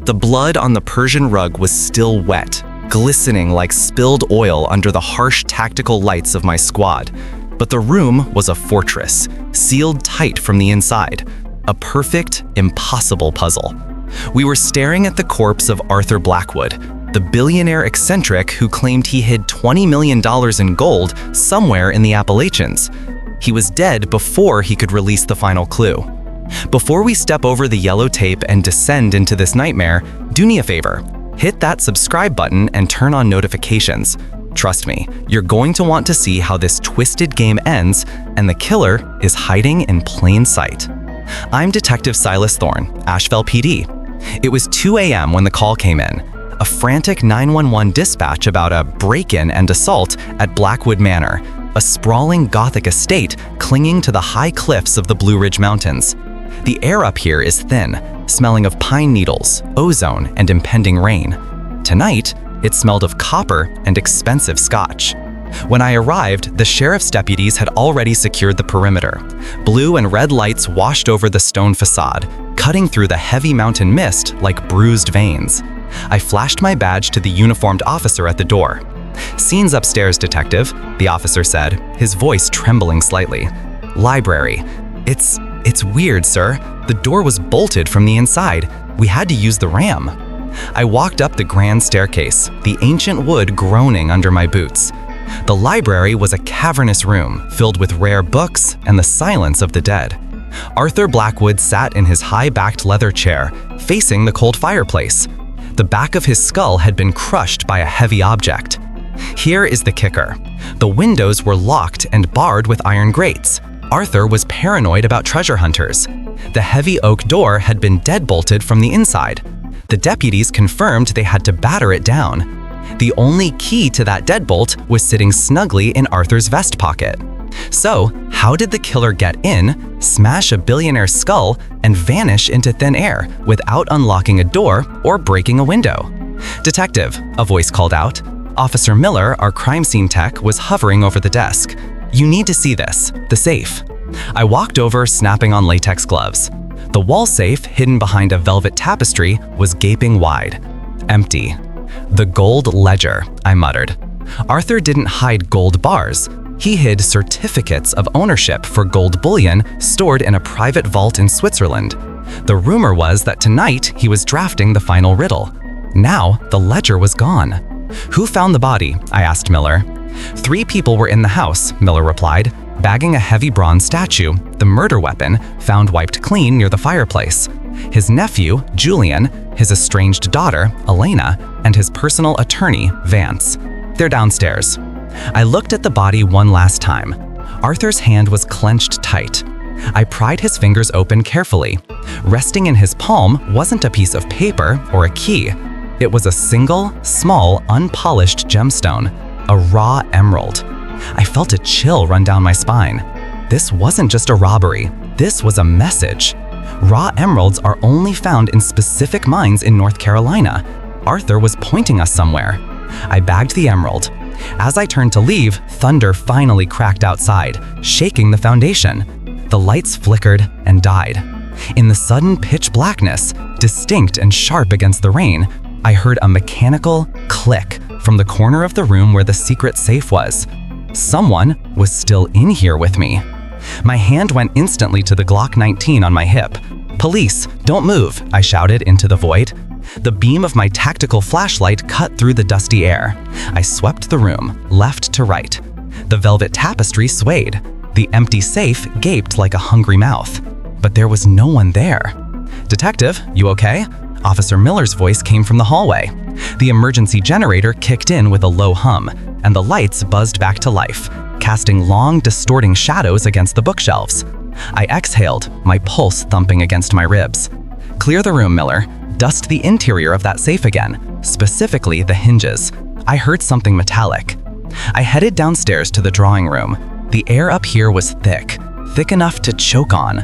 The blood on the Persian rug was still wet, glistening like spilled oil under the harsh tactical lights of my squad. But the room was a fortress, sealed tight from the inside. A perfect, impossible puzzle. We were staring at the corpse of Arthur Blackwood, the billionaire eccentric who claimed he hid $20 million in gold somewhere in the Appalachians. He was dead before he could release the final clue. Before we step over the yellow tape and descend into this nightmare, do me a favor. Hit that subscribe button and turn on notifications. Trust me, you're going to want to see how this twisted game ends, and the killer is hiding in plain sight. I'm Detective Silas Thorne, Asheville PD. It was 2 a.m. when the call came in, a frantic 911 dispatch about a break-in and assault at Blackwood Manor, a sprawling Gothic estate clinging to the high cliffs of the Blue Ridge Mountains. The air up here is thin, smelling of pine needles, ozone, and impending rain. Tonight, it smelled of copper and expensive scotch. When I arrived, the sheriff's deputies had already secured the perimeter. Blue and red lights washed over the stone facade, cutting through the heavy mountain mist like bruised veins. I flashed my badge to the uniformed officer at the door. "Scenes upstairs, detective," the officer said, his voice trembling slightly. "Library. It's weird, sir. The door was bolted from the inside. We had to use the ram." I walked up the grand staircase, the ancient wood groaning under my boots. The library was a cavernous room filled with rare books and the silence of the dead. Arthur Blackwood sat in his high-backed leather chair, facing the cold fireplace. The back of his skull had been crushed by a heavy object. Here is the kicker. The windows were locked and barred with iron grates. Arthur was paranoid about treasure hunters. The heavy oak door had been deadbolted from the inside. The deputies confirmed they had to batter it down. The only key to that deadbolt was sitting snugly in Arthur's vest pocket. So, how did the killer get in, smash a billionaire's skull, and vanish into thin air without unlocking a door or breaking a window? "Detective," a voice called out. Officer Miller, our crime scene tech, was hovering over the desk. "You need to see this, the safe." I walked over, snapping on latex gloves. The wall safe, hidden behind a velvet tapestry, was gaping wide. Empty. "The gold ledger," I muttered. Arthur didn't hide gold bars. He hid certificates of ownership for gold bullion stored in a private vault in Switzerland. The rumor was that tonight he was drafting the final riddle. Now, the ledger was gone. "Who found the body?" I asked Miller. "3 people were in the house," Miller replied, bagging a heavy bronze statue, the murder weapon, found wiped clean near the fireplace. His nephew, Julian, his estranged daughter, Elena, and his personal attorney, Vance. "They're downstairs." I looked at the body one last time. Arthur's hand was clenched tight. I pried his fingers open carefully. Resting in his palm wasn't a piece of paper or a key. It was a single, small, unpolished gemstone, a raw emerald. I felt a chill run down my spine. This wasn't just a robbery. This was a message. Raw emeralds are only found in specific mines in North Carolina. Arthur was pointing us somewhere. I bagged the emerald. As I turned to leave, thunder finally cracked outside, shaking the foundation. The lights flickered and died. In the sudden pitch blackness, distinct and sharp against the rain, I heard a mechanical click from the corner of the room where the secret safe was. Someone was still in here with me. My hand went instantly to the Glock 19 on my hip. "Police, don't move," I shouted into the void. The beam of my tactical flashlight cut through the dusty air. I swept the room, left to right. The velvet tapestry swayed. The empty safe gaped like a hungry mouth. But there was no one there. "Detective, you okay?" Officer Miller's voice came from the hallway. The emergency generator kicked in with a low hum, and the lights buzzed back to life, casting long, distorting shadows against the bookshelves. I exhaled, my pulse thumping against my ribs. "Clear the room, Miller. Dust the interior of that safe again, specifically the hinges." I heard something metallic. I headed downstairs to the drawing room. The air up here was thick enough to choke on.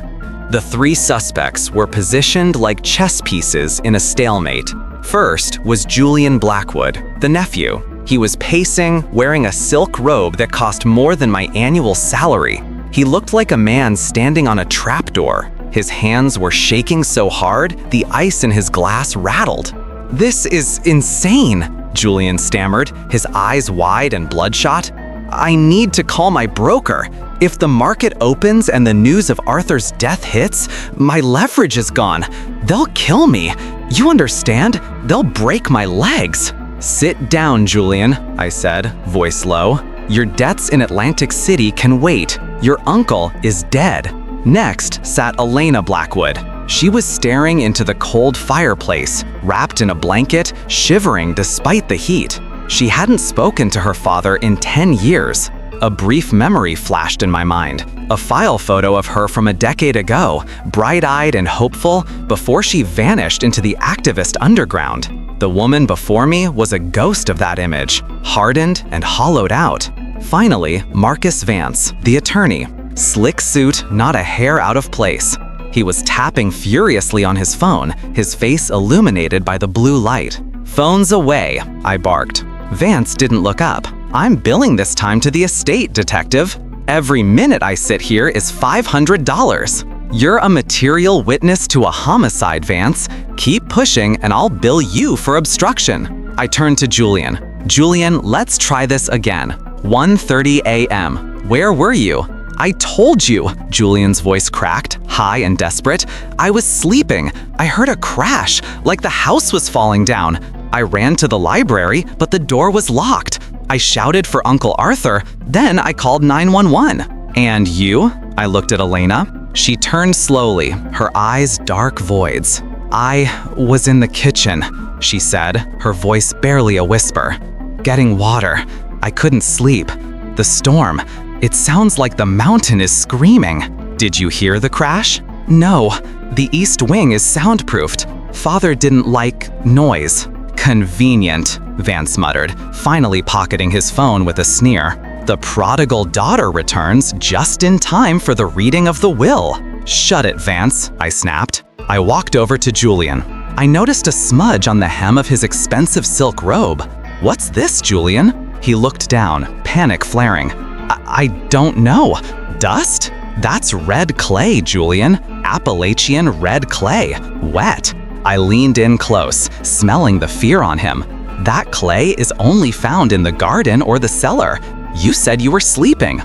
The 3 suspects were positioned like chess pieces in a stalemate. First was Julian Blackwood, the nephew. He was pacing, wearing a silk robe that cost more than my annual salary. He looked like a man standing on a trapdoor. His hands were shaking so hard, the ice in his glass rattled. "This is insane," Julian stammered, his eyes wide and bloodshot. "I need to call my broker. If the market opens and the news of Arthur's death hits, my leverage is gone. They'll kill me. You understand? They'll break my legs." "Sit down, Julian," I said, voice low. "Your debts in Atlantic City can wait. Your uncle is dead." Next sat Elena Blackwood. She was staring into the cold fireplace, wrapped in a blanket, shivering despite the heat. She hadn't spoken to her father in 10 years. A brief memory flashed in my mind. A file photo of her from a decade ago, bright-eyed and hopeful, before she vanished into the activist underground. The woman before me was a ghost of that image, hardened and hollowed out. Finally, Marcus Vance, the attorney. Slick suit, not a hair out of place. He was tapping furiously on his phone, his face illuminated by the blue light. "Phone's away," I barked. Vance didn't look up. "I'm billing this time to the estate, detective. Every minute I sit here is $500. You're a material witness to a homicide, Vance. Keep pushing and I'll bill you for obstruction." I turned to Julian. "Julian, let's try this again. 1:30 a.m. Where were you?" "I told you," Julian's voice cracked, high and desperate. "I was sleeping. I heard a crash, like the house was falling down. I ran to the library, but the door was locked. I shouted for Uncle Arthur, then I called 911. "And you?" I looked at Elena. She turned slowly, her eyes dark voids. "I was in the kitchen," she said, her voice barely a whisper. "Getting water. I couldn't sleep. The storm. It sounds like the mountain is screaming." "Did you hear the crash?" "No. The east wing is soundproofed. Father didn't like noise." "Convenient," Vance muttered, finally pocketing his phone with a sneer. "The prodigal daughter returns just in time for the reading of the will." "Shut it, Vance," I snapped. I walked over to Julian. I noticed a smudge on the hem of his expensive silk robe. "What's this, Julian?" He looked down, panic flaring. I don't know. Dust? That's red clay, Julian. Appalachian red clay. Wet." I leaned in close, smelling the fear on him. "That clay is only found in the garden or the cellar. You said you were sleeping."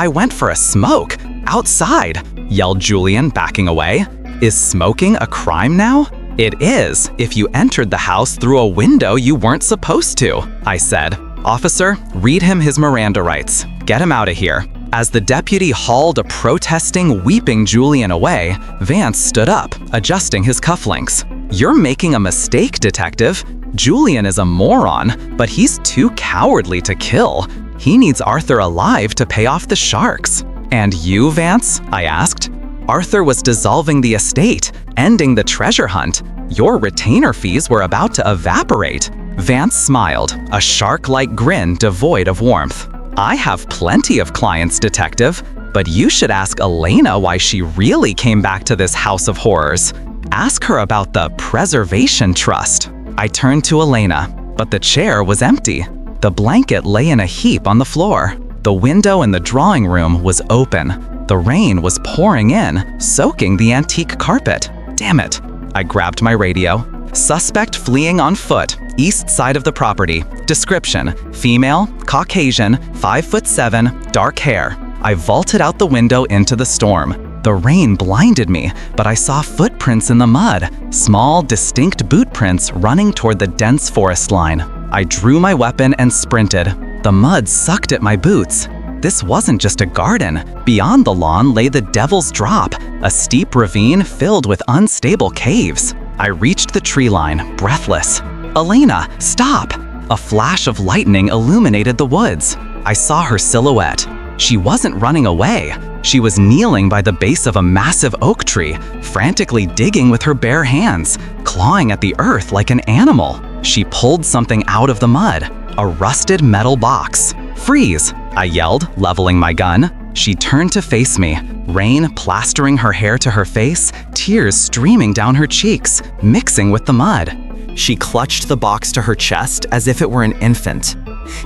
I went for a smoke. Outside," yelled Julian, backing away. "Is smoking a crime now?" "It is, if you entered the house through a window you weren't supposed to," I said. "Officer, read him his Miranda rights. Get him out of here." As the deputy hauled a protesting, weeping Julian away, Vance stood up, adjusting his cufflinks. "You're making a mistake, detective. Julian is a moron, but he's too cowardly to kill. He needs Arthur alive to pay off the sharks." "And you, Vance?" I asked. "Arthur was dissolving the estate, ending the treasure hunt. Your retainer fees were about to evaporate." Vance smiled, a shark-like grin devoid of warmth. "I have plenty of clients, detective, but you should ask Elena why she really came back to this house of horrors. Ask her about the Preservation Trust." I turned to Elena, but the chair was empty. The blanket lay in a heap on the floor. The window in the drawing room was open. The rain was pouring in, soaking the antique carpet. Damn it. I grabbed my radio. "Suspect fleeing on foot, east side of the property. Description: female, Caucasian, 5'7", dark hair." I vaulted out the window into the storm. The rain blinded me, but I saw footprints in the mud, small, distinct boot prints running toward the dense forest line. I drew my weapon and sprinted. The mud sucked at my boots. This wasn't just a garden. Beyond the lawn lay the Devil's Drop, a steep ravine filled with unstable caves. I reached the tree line, breathless. "Elena, stop!" A flash of lightning illuminated the woods. I saw her silhouette. She wasn't running away. She was kneeling by the base of a massive oak tree, frantically digging with her bare hands, clawing at the earth like an animal. She pulled something out of the mud, a rusted metal box. "Freeze!" I yelled, leveling my gun. She turned to face me, rain plastering her hair to her face, tears streaming down her cheeks, mixing with the mud. She clutched the box to her chest as if it were an infant.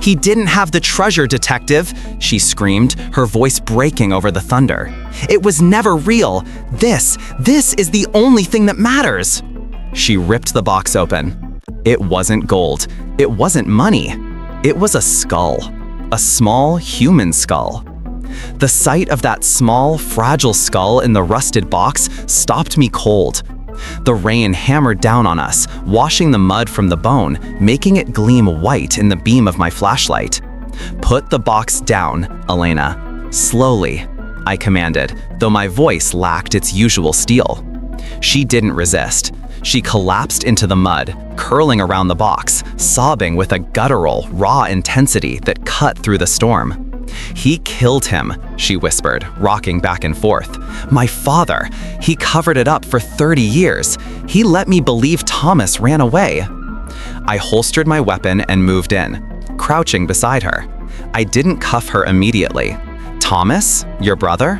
"He didn't have the treasure, detective," she screamed, her voice breaking over the thunder. "It was never real. This is the only thing that matters." She ripped the box open. It wasn't gold. It wasn't money. It was a skull. A small human skull. The sight of that small, fragile skull in the rusted box stopped me cold. The rain hammered down on us, washing the mud from the bone, making it gleam white in the beam of my flashlight. "Put the box down, Elena. Slowly," I commanded, though my voice lacked its usual steel. She didn't resist. She collapsed into the mud, curling around the box, sobbing with a guttural, raw intensity that cut through the storm. "He killed him," she whispered, rocking back and forth. "My father. He covered it up for 30 years. He let me believe Thomas ran away." I holstered my weapon and moved in, crouching beside her. I didn't cuff her immediately. "Thomas, your brother?"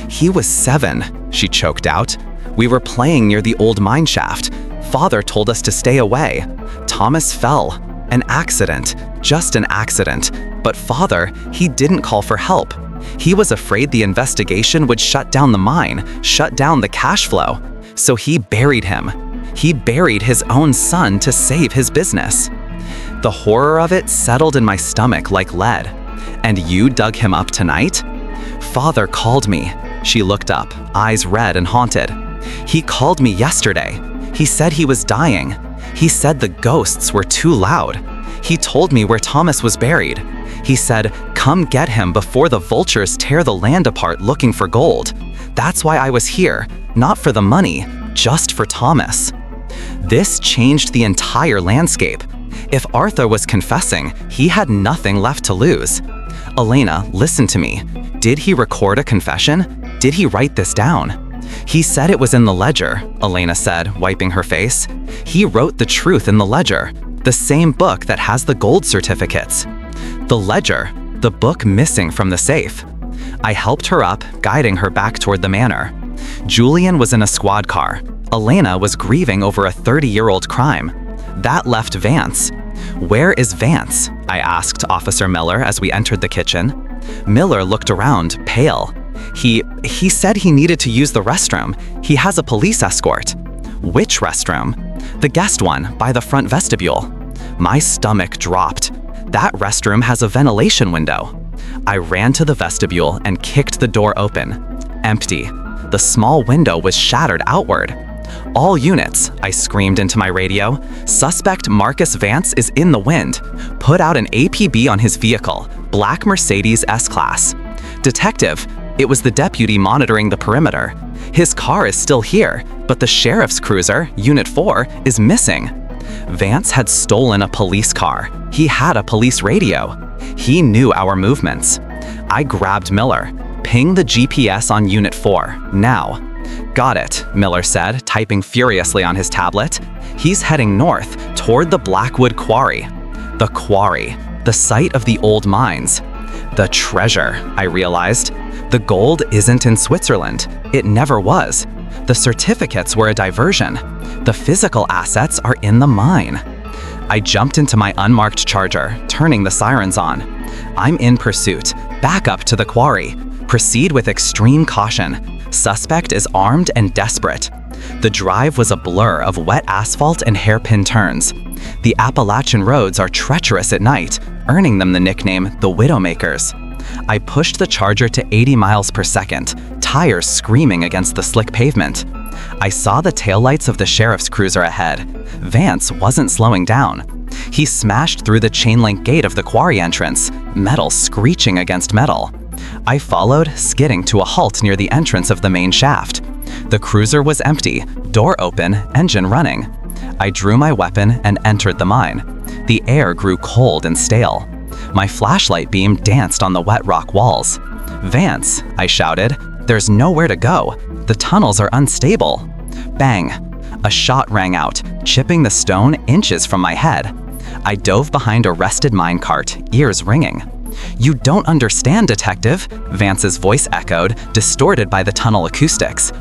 "He was 7, she choked out. "We were playing near the old mine shaft. Father told us to stay away. Thomas fell. An accident, just an accident. But Father, he didn't call for help. He was afraid the investigation would shut down the mine, shut down the cash flow. So he buried him. He buried his own son to save his business." The horror of it settled in my stomach like lead. "And you dug him up tonight?" "Father called me." She looked up, eyes red and haunted. "He called me yesterday. He said he was dying. He said the ghosts were too loud. He told me where Thomas was buried. He said, 'Come get him before the vultures tear the land apart looking for gold.' That's why I was here, not for the money, just for Thomas." This changed the entire landscape. If Arthur was confessing, he had nothing left to lose. "Elena, listen to me. Did he record a confession? Did he write this down?" "He said it was in the ledger," Elena said, wiping her face. "He wrote the truth in the ledger, the same book that has the gold certificates." "The ledger, the book missing from the safe." I helped her up, guiding her back toward the manor. Julian was in a squad car. Elena was grieving over a 30-year-old crime. That left Vance. "Where is Vance?" I asked Officer Miller as we entered the kitchen. Miller looked around, pale. He said he needed to use the restroom. He has a police escort." "Which restroom?" "The guest one, by the front vestibule." My stomach dropped. That restroom has a ventilation window. I ran to the vestibule and kicked the door open. Empty. The small window was shattered outward. "All units," I screamed into my radio. "Suspect Marcus Vance is in the wind. Put out an APB on his vehicle, black Mercedes S-Class." "Detective, it was the deputy monitoring the perimeter. His car is still here, but the sheriff's cruiser, Unit 4, is missing." Vance had stolen a police car. He had a police radio. He knew our movements. I grabbed Miller. "Ping the GPS on Unit 4, now." "Got it," Miller said, typing furiously on his tablet. "He's heading north, toward the Blackwood Quarry." The quarry, the site of the old mines. The treasure, I realized. The gold isn't in Switzerland. It never was. The certificates were a diversion. The physical assets are in the mine. I jumped into my unmarked Charger, turning the sirens on. I'm in pursuit. Back up to the quarry. Proceed with extreme caution. Suspect is armed and desperate. The drive was a blur of wet asphalt and hairpin turns. The Appalachian roads are treacherous at night, earning them the nickname the Widowmakers. I pushed the Charger to 80 miles per second, tires screaming against the slick pavement. I saw the taillights of the sheriff's cruiser ahead. Vance wasn't slowing down. He smashed through the chain-link gate of the quarry entrance, metal screeching against metal. I followed, skidding to a halt near the entrance of the main shaft. The cruiser was empty, door open, engine running. I drew my weapon and entered the mine. The air grew cold and stale. My flashlight beam danced on the wet rock walls. "Vance," I shouted, "there's nowhere to go. The tunnels are unstable." Bang! A shot rang out, chipping the stone inches from my head. I dove behind a rusted minecart, ears ringing. "You don't understand, Detective," Vance's voice echoed, distorted by the tunnel acoustics.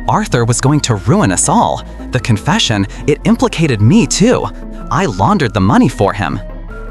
"Arthur was going to ruin us all. The confession, it implicated me too. I laundered the money for him."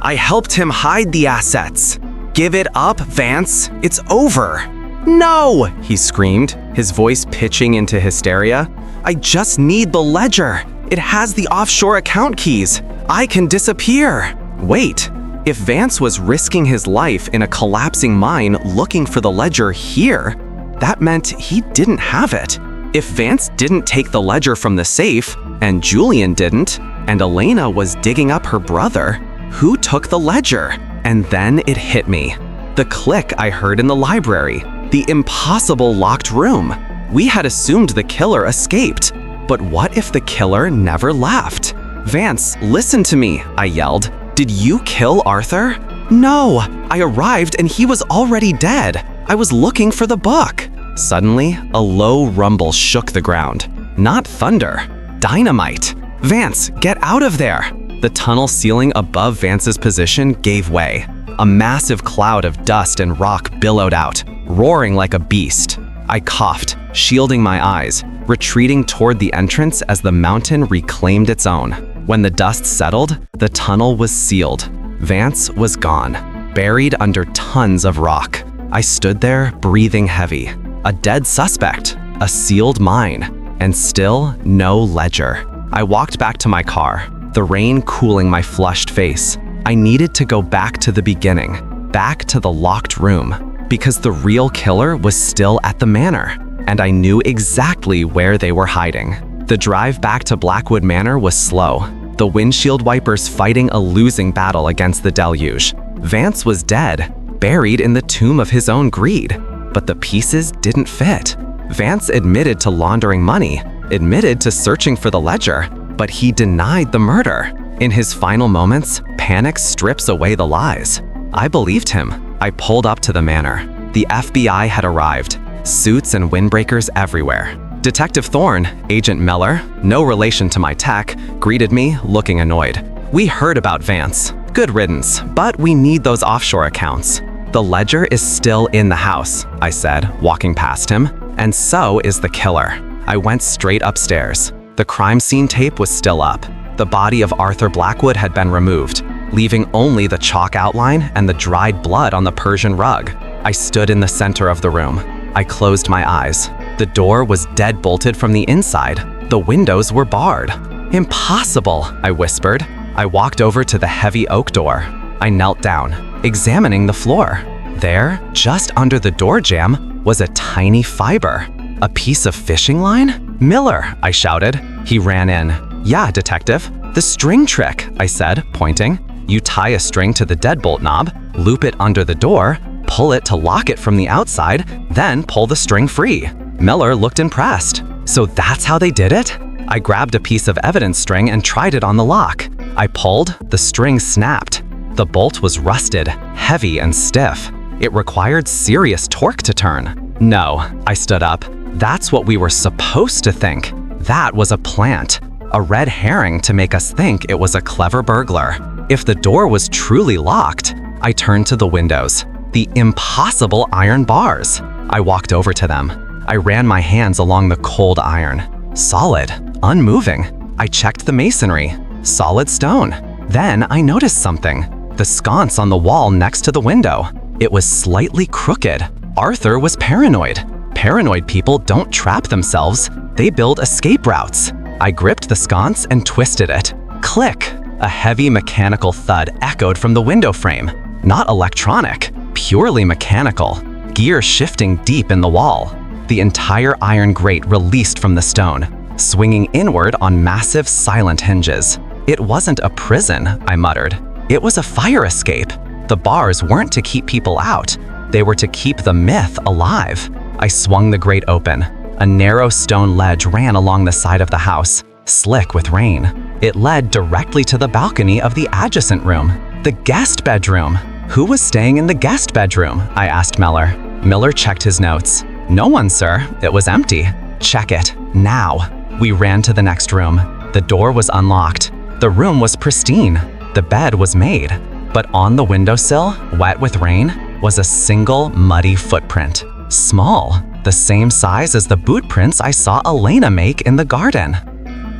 I helped him hide the assets. Give it up, Vance. It's over. No, he screamed, his voice pitching into hysteria. I just need the ledger. It has the offshore account keys. I can disappear. Wait, if Vance was risking his life in a collapsing mine looking for the ledger here, that meant he didn't have it. If Vance didn't take the ledger from the safe, and Julian didn't, and Elena was digging up her brother, who took the ledger? And then it hit me. The click I heard in the library. The impossible locked room. We had assumed the killer escaped. But what if the killer never left? Vance, listen to me, I yelled. Did you kill Arthur? No, I arrived and he was already dead. I was looking for the book. Suddenly, a low rumble shook the ground. Not thunder, dynamite. Vance, get out of there. The tunnel ceiling above Vance's position gave way. A massive cloud of dust and rock billowed out, roaring like a beast. I coughed, shielding my eyes, retreating toward the entrance as the mountain reclaimed its own. When the dust settled, the tunnel was sealed. Vance was gone, buried under tons of rock. I stood there, breathing heavy. A dead suspect, a sealed mine, and still no ledger. I walked back to my car, the rain cooling my flushed face. I needed to go back to the beginning, back to the locked room, because the real killer was still at the manor, and I knew exactly where they were hiding. The drive back to Blackwood Manor was slow, the windshield wipers fighting a losing battle against the deluge. Vance was dead, buried in the tomb of his own greed, but the pieces didn't fit. Vance admitted to laundering money, admitted to searching for the ledger, but he denied the murder. In his final moments, panic strips away the lies. I believed him. I pulled up to the manor. The FBI had arrived, suits and windbreakers everywhere. Detective Thorne, Agent Miller, no relation to my tech, greeted me, looking annoyed. We heard about Vance. Good riddance, but we need those offshore accounts. The ledger is still in the house, I said, walking past him, and so is the killer. I went straight upstairs. The crime scene tape was still up. The body of Arthur Blackwood had been removed, leaving only the chalk outline and the dried blood on the Persian rug. I stood in the center of the room. I closed my eyes. The door was dead-bolted from the inside. The windows were barred. Impossible, I whispered. I walked over to the heavy oak door. I knelt down, examining the floor. There, just under the door jamb, was a tiny fiber. A piece of fishing line? Miller, I shouted. He ran in. Yeah, detective. The string trick, I said, pointing. You tie a string to the deadbolt knob, loop it under the door, pull it to lock it from the outside, then pull the string free. Miller looked impressed. So that's how they did it? I grabbed a piece of evidence string and tried it on the lock. I pulled, the string snapped. The bolt was rusted, heavy and stiff. It required serious torque to turn. No, I stood up. That's what we were supposed to think. That was a plant. A red herring to make us think it was a clever burglar. If the door was truly locked, I turned to the windows. The impossible iron bars. I walked over to them. I ran my hands along the cold iron. Solid, unmoving. I checked the masonry. Solid stone. Then I noticed something. The sconce on the wall next to the window. It was slightly crooked. Arthur was paranoid. Paranoid people don't trap themselves. They build escape routes. I gripped the sconce and twisted it. Click! A heavy mechanical thud echoed from the window frame. Not electronic, purely mechanical. Gear shifting deep in the wall. The entire iron grate released from the stone, swinging inward on massive silent hinges. It wasn't a prison, I muttered. It was a fire escape. The bars weren't to keep people out. They were to keep the myth alive. I swung the grate open. A narrow stone ledge ran along the side of the house, slick with rain. It led directly to the balcony of the adjacent room, the guest bedroom. Who was staying in the guest bedroom? I asked Miller. Miller checked his notes. No one, sir. It was empty. Check it, now. We ran to the next room. The door was unlocked. The room was pristine. The bed was made. But on the windowsill, wet with rain, was a single muddy footprint. Small, the same size as the boot prints I saw Elena make in the garden.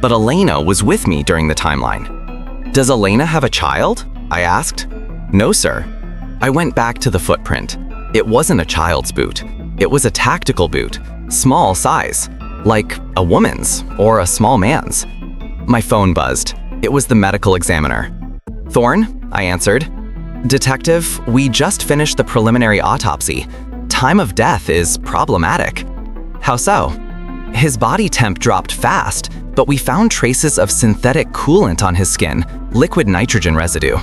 But Elena was with me during the timeline. Does Elena have a child? I asked. No, sir. I went back to the footprint. It wasn't a child's boot. It was a tactical boot, small size, like a woman's or a small man's. My phone buzzed. It was the medical examiner. Thorne, I answered. Detective, we just finished the preliminary autopsy. Time of death is problematic. How so? His body temp dropped fast, but we found traces of synthetic coolant on his skin, liquid nitrogen residue.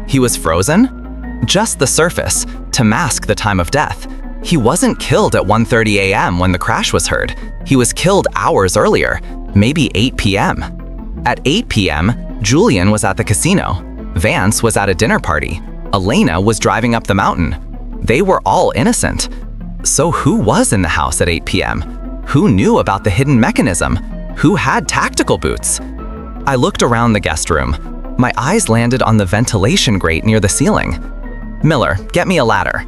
He was frozen? Just the surface, to mask the time of death. He wasn't killed at 1:30 a.m. when the crash was heard. He was killed hours earlier, maybe 8 p.m. At 8 p.m., Julian was at the casino. Vance was at a dinner party. Elena was driving up the mountain. They were all innocent. So who was in the house at 8 p.m.? Who knew about the hidden mechanism? Who had tactical boots? I looked around the guest room. My eyes landed on the ventilation grate near the ceiling. Miller, get me a ladder.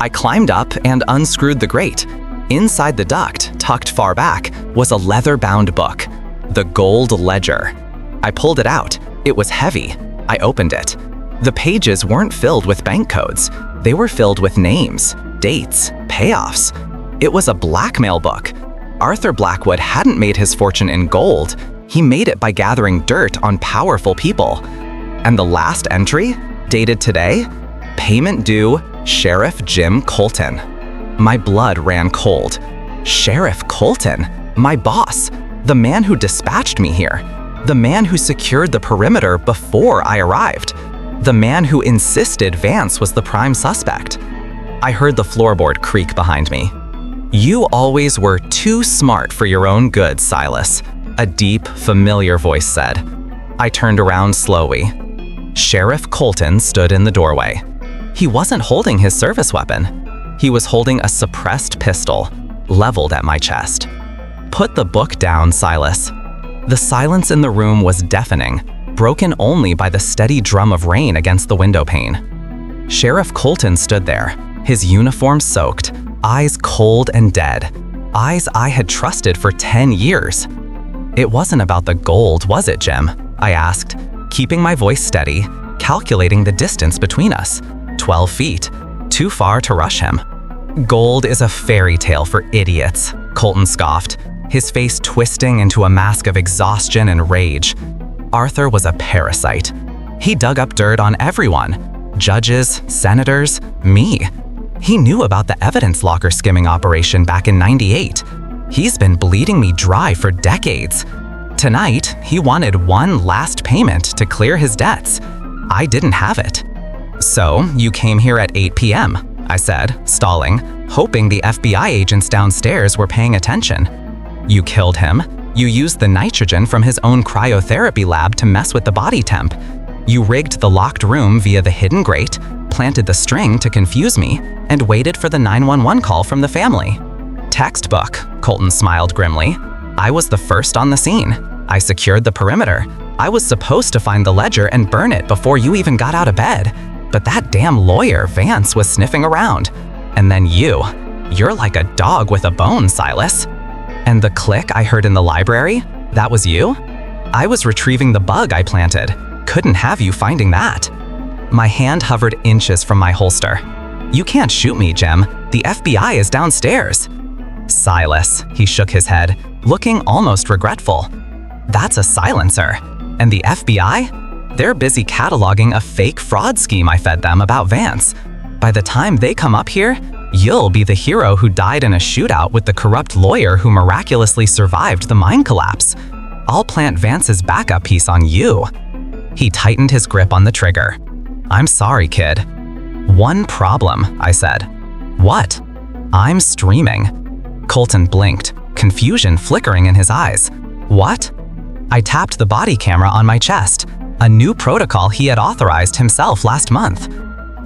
I climbed up and unscrewed the grate. Inside the duct, tucked far back, was a leather-bound book, the Gold Ledger. I pulled it out. It was heavy. I opened it. The pages weren't filled with bank codes. They were filled with names, dates, payoffs. It was a blackmail book. Arthur Blackwood hadn't made his fortune in gold. He made it by gathering dirt on powerful people. And the last entry, dated today, payment due, Sheriff Jim Colton. My blood ran cold. Sheriff Colton, my boss, the man who dispatched me here, the man who secured the perimeter before I arrived, the man who insisted Vance was the prime suspect. I heard the floorboard creak behind me. You always were too smart for your own good, Silas, a deep, familiar voice said. I turned around slowly. Sheriff Colton stood in the doorway. He wasn't holding his service weapon. He was holding a suppressed pistol, leveled at my chest. Put the book down, Silas. The silence in the room was deafening, broken only by the steady drum of rain against the window pane. Sheriff Colton stood there, his uniform soaked, eyes cold and dead, eyes I had trusted for 10 years. It wasn't about the gold, was it, Jim? I asked, keeping my voice steady, calculating the distance between us. 12 feet, too far to rush him. Gold is a fairy tale for idiots, Colton scoffed, his face twisting into a mask of exhaustion and rage. Arthur was a parasite. He dug up dirt on everyone, judges, senators, me. He knew about the evidence locker skimming operation back in '98. He's been bleeding me dry for decades. Tonight, he wanted one last payment to clear his debts. I didn't have it. So, you came here at 8 p.m., I said, stalling, hoping the FBI agents downstairs were paying attention. You killed him. You used the nitrogen from his own cryotherapy lab to mess with the body temp. You rigged the locked room via the hidden grate, planted the string to confuse me, and waited for the 911 call from the family. Textbook, Colton smiled grimly. I was the first on the scene. I secured the perimeter. I was supposed to find the ledger and burn it before you even got out of bed. But that damn lawyer, Vance, was sniffing around. And then you're like a dog with a bone, Silas. And the click I heard in the library, that was you? I was retrieving the bug I planted. Couldn't have you finding that. My hand hovered inches from my holster. You can't shoot me, Jim. The FBI is downstairs. Silas, he shook his head, looking almost regretful. That's a silencer. And the FBI? They're busy cataloging a fake fraud scheme I fed them about Vance. By the time they come up here, you'll be the hero who died in a shootout with the corrupt lawyer who miraculously survived the mine collapse. I'll plant Vance's backup piece on you. He tightened his grip on the trigger. I'm sorry, kid. One problem, I said. What? I'm streaming. Colton blinked, confusion flickering in his eyes. What? I tapped the body camera on my chest, a new protocol he had authorized himself last month.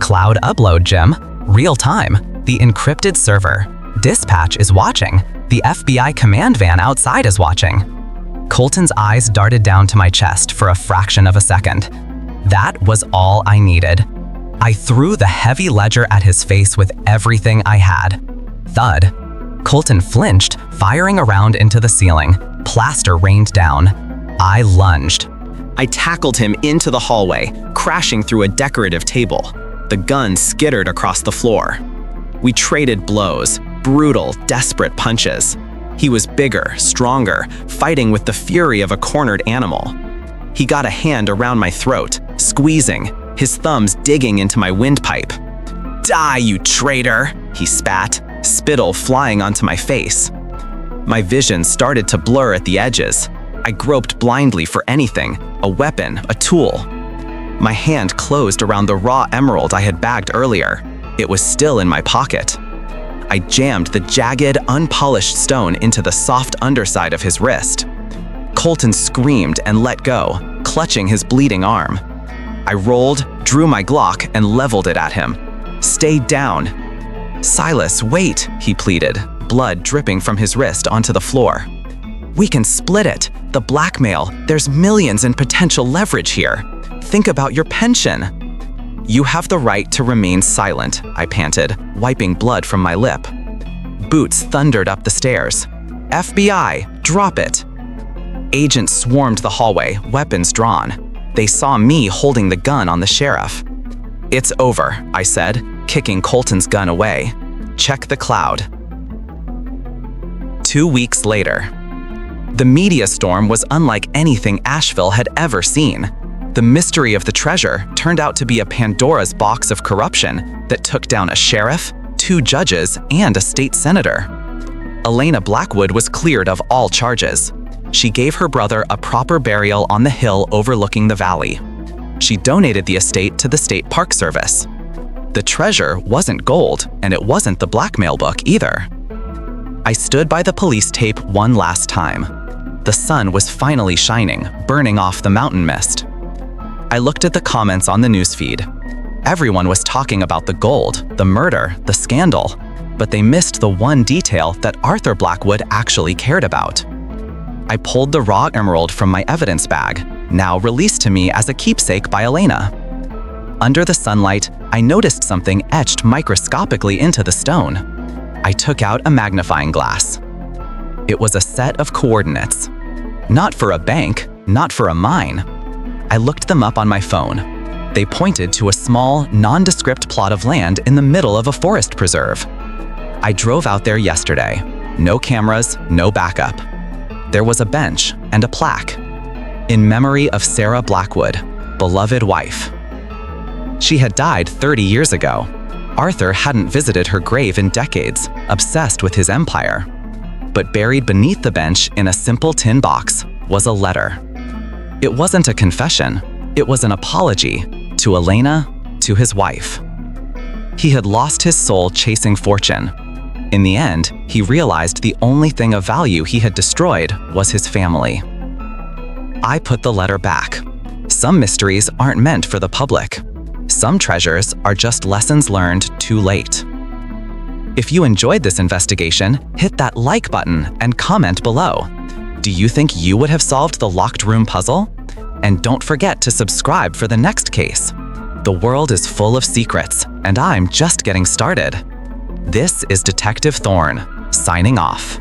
Cloud upload, Jim. Real time. The encrypted server. Dispatch is watching. The FBI command van outside is watching. Colton's eyes darted down to my chest for a fraction of a second. That was all I needed. I threw the heavy ledger at his face with everything I had. Thud. Colton flinched, firing around into the ceiling. Plaster rained down. I lunged. I tackled him into the hallway, crashing through a decorative table. The gun skittered across the floor. We traded blows, brutal, desperate punches. He was bigger, stronger, fighting with the fury of a cornered animal. He got a hand around my throat, squeezing, his thumbs digging into my windpipe. "Die, you traitor!" he spat, spittle flying onto my face. My vision started to blur at the edges. I groped blindly for anything, a weapon, a tool. My hand closed around the raw emerald I had bagged earlier. It was still in my pocket. I jammed the jagged, unpolished stone into the soft underside of his wrist. Colton screamed and let go, clutching his bleeding arm. I rolled, drew my Glock, and leveled it at him. "Stay down." "Silas, wait," he pleaded, blood dripping from his wrist onto the floor. "We can split it. The blackmail, there's millions in potential leverage here. Think about your pension." "You have the right to remain silent," I panted, wiping blood from my lip. Boots thundered up the stairs. "FBI, drop it." Agents swarmed the hallway, weapons drawn. They saw me holding the gun on the sheriff. "It's over," I said, kicking Colton's gun away. "Check the cloud." 2 weeks later. The media storm was unlike anything Asheville had ever seen. The mystery of the treasure turned out to be a Pandora's box of corruption that took down a sheriff, 2 judges, and a state senator. Elena Blackwood was cleared of all charges. She gave her brother a proper burial on the hill overlooking the valley. She donated the estate to the State Park Service. The treasure wasn't gold, and it wasn't the blackmail book either. I stood by the police tape one last time. The sun was finally shining, burning off the mountain mist. I looked at the comments on the newsfeed. Everyone was talking about the gold, the murder, the scandal, but they missed the one detail that Arthur Blackwood actually cared about. I pulled the raw emerald from my evidence bag, now released to me as a keepsake by Elena. Under the sunlight, I noticed something etched microscopically into the stone. I took out a magnifying glass. It was a set of coordinates. Not for a bank, not for a mine. I looked them up on my phone. They pointed to a small, nondescript plot of land in the middle of a forest preserve. I drove out there yesterday. No cameras, no backup. There was a bench and a plaque. In memory of Sarah Blackwood, beloved wife. She had died 30 years ago. Arthur hadn't visited her grave in decades, obsessed with his empire. But buried beneath the bench in a simple tin box was a letter. It wasn't a confession, it was an apology to Elena, to his wife. He had lost his soul chasing fortune. In the end, he realized the only thing of value he had destroyed was his family. I put the letter back. Some mysteries aren't meant for the public. Some treasures are just lessons learned too late. If you enjoyed this investigation, hit that like button and comment below. Do you think you would have solved the locked room puzzle? And don't forget to subscribe for the next case. The world is full of secrets, and I'm just getting started. This is Detective Thorne, signing off.